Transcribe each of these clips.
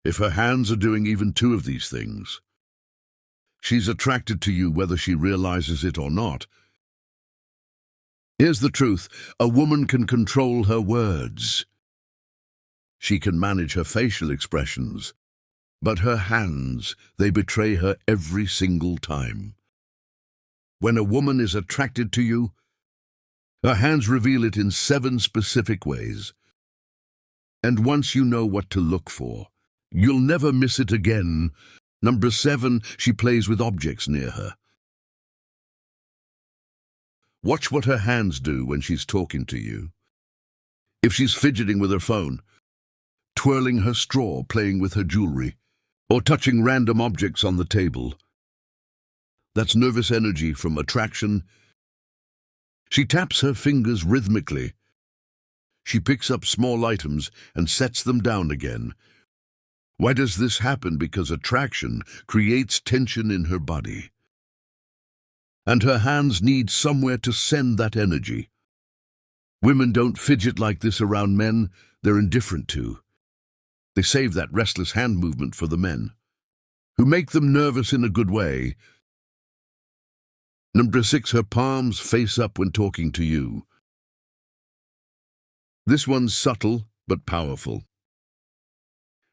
If her hands are doing even two of these things, she's attracted to you whether she realizes it or not. Here's the truth. A woman can control her words. She can manage her facial expressions. But her hands, they betray her every single time. When a woman is attracted to you, her hands reveal it in 7 specific ways. And once you know what to look for, you'll never miss it again. Number 7, she plays with objects near her. Watch what her hands do when she's talking to you. If she's fidgeting with her phone, twirling her straw, playing with her jewelry, or touching random objects on the table, that's nervous energy from attraction. She taps her fingers rhythmically. She picks up small items and sets them down again. Why does this happen? Because attraction creates tension in her body. And her hands need somewhere to send that energy. Women don't fidget like this around men they're indifferent to. They save that restless hand movement for the men, who make them nervous in a good way. Number 6, her palms face up when talking to you. This one's subtle but powerful.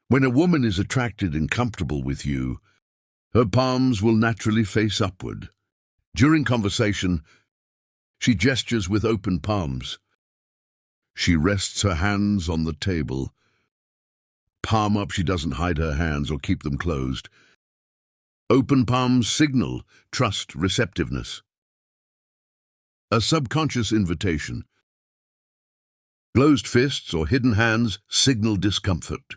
When a woman is attracted and comfortable with you, her palms will naturally face upward. During conversation, she gestures with open palms. She rests her hands on the table. Palm up, she doesn't hide her hands or keep them closed. Open palms signal trust, receptiveness. A subconscious invitation. Closed fists or hidden hands signal discomfort.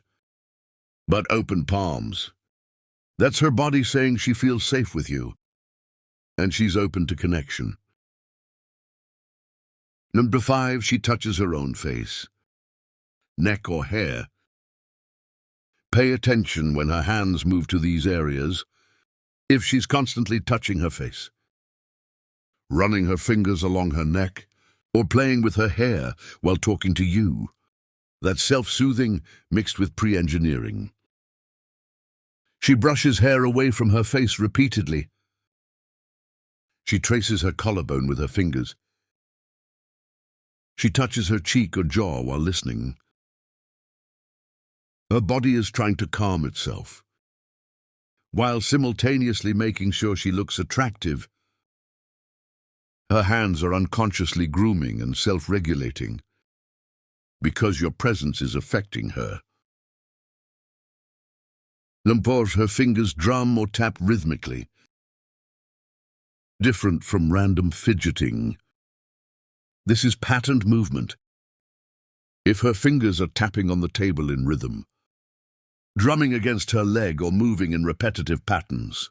But open palms, that's her body saying she feels safe with you, and she's open to connection. Number 5, she touches her own face, neck or hair. Pay attention when her hands move to these areas. If she's constantly touching her face, running her fingers along her neck, or playing with her hair while talking to you, that's self-soothing mixed with pre-engineering. She brushes hair away from her face repeatedly. She traces her collarbone with her fingers. She touches her cheek or jaw while listening. Her body is trying to calm itself, while simultaneously making sure she looks attractive. Her hands are unconsciously grooming and self-regulating, because your presence is affecting her. Number 4, her fingers drum or tap rhythmically, different from random fidgeting. This is patterned movement. If her fingers are tapping on the table in rhythm, drumming against her leg or moving in repetitive patterns,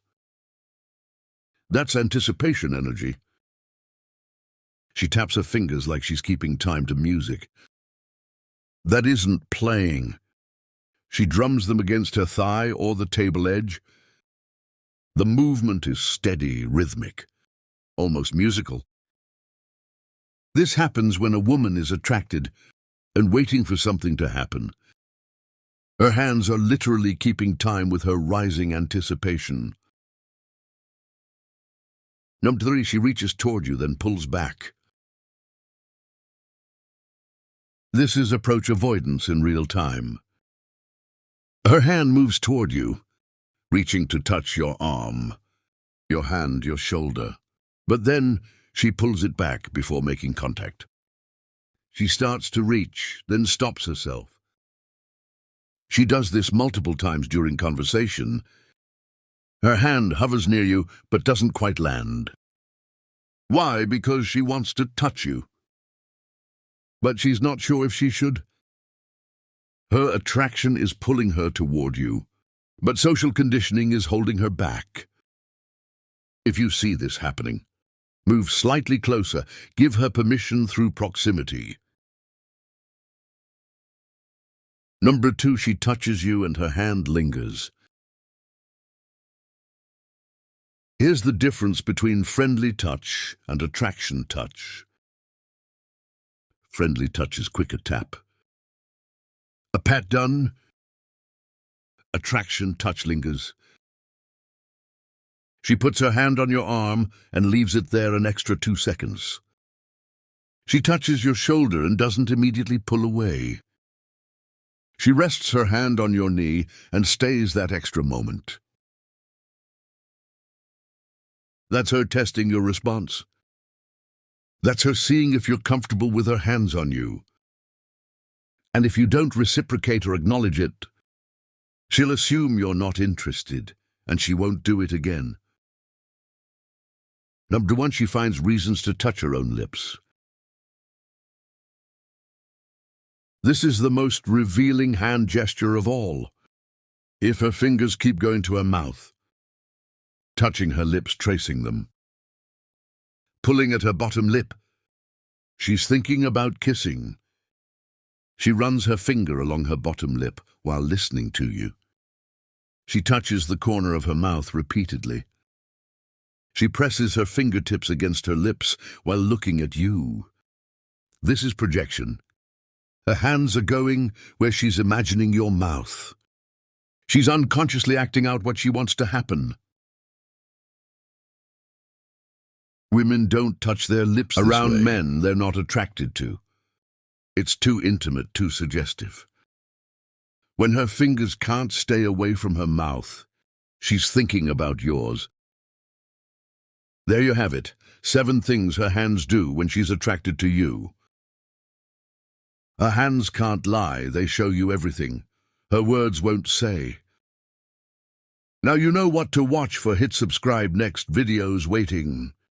that's anticipation energy. She taps her fingers like she's keeping time to music. That isn't playing. She drums them against her thigh or the table edge. The movement is steady, rhythmic, almost musical. This happens when a woman is attracted and waiting for something to happen. Her hands are literally keeping time with her rising anticipation. Number 3, she reaches toward you, then pulls back. This is approach avoidance in real time. Her hand moves toward you, reaching to touch your arm, your hand, your shoulder. But then she pulls it back before making contact. She starts to reach, then stops herself. She does this multiple times during conversation. Her hand hovers near you, but doesn't quite land. Why? Because she wants to touch you. But she's not sure if she should. Her attraction is pulling her toward you, but social conditioning is holding her back. If you see this happening, move slightly closer. Give her permission through proximity. Number 2, she touches you and her hand lingers. Here's the difference between friendly touch and attraction touch. Friendly touch is quicker tap. A pat done, Attraction touch lingers. She puts her hand on your arm and leaves it there an extra 2 seconds. She touches your shoulder and doesn't immediately pull away. She rests her hand on your knee and stays that extra moment. That's her testing your response. That's her seeing if you're comfortable with her hands on you. And if you don't reciprocate or acknowledge it, she'll assume you're not interested, and she won't do it again. Number 1, she finds reasons to touch her own lips. This is the most revealing hand gesture of all. If her fingers keep going to her mouth, touching her lips, tracing them, pulling at her bottom lip, she's thinking about kissing. She runs her finger along her bottom lip while listening to you. She touches the corner of her mouth repeatedly. She presses her fingertips against her lips while looking at you. This is projection. Her hands are going where she's imagining your mouth. She's unconsciously acting out what she wants to happen. Women don't touch their lips around men they're not attracted to. It's too intimate, too suggestive. When her fingers can't stay away from her mouth, she's thinking about yours. There you have it, 7 things her hands do when she's attracted to you. Her hands can't lie, they show you everything. Her words won't say. Now you know what to watch for. Hit subscribe, next videos waiting.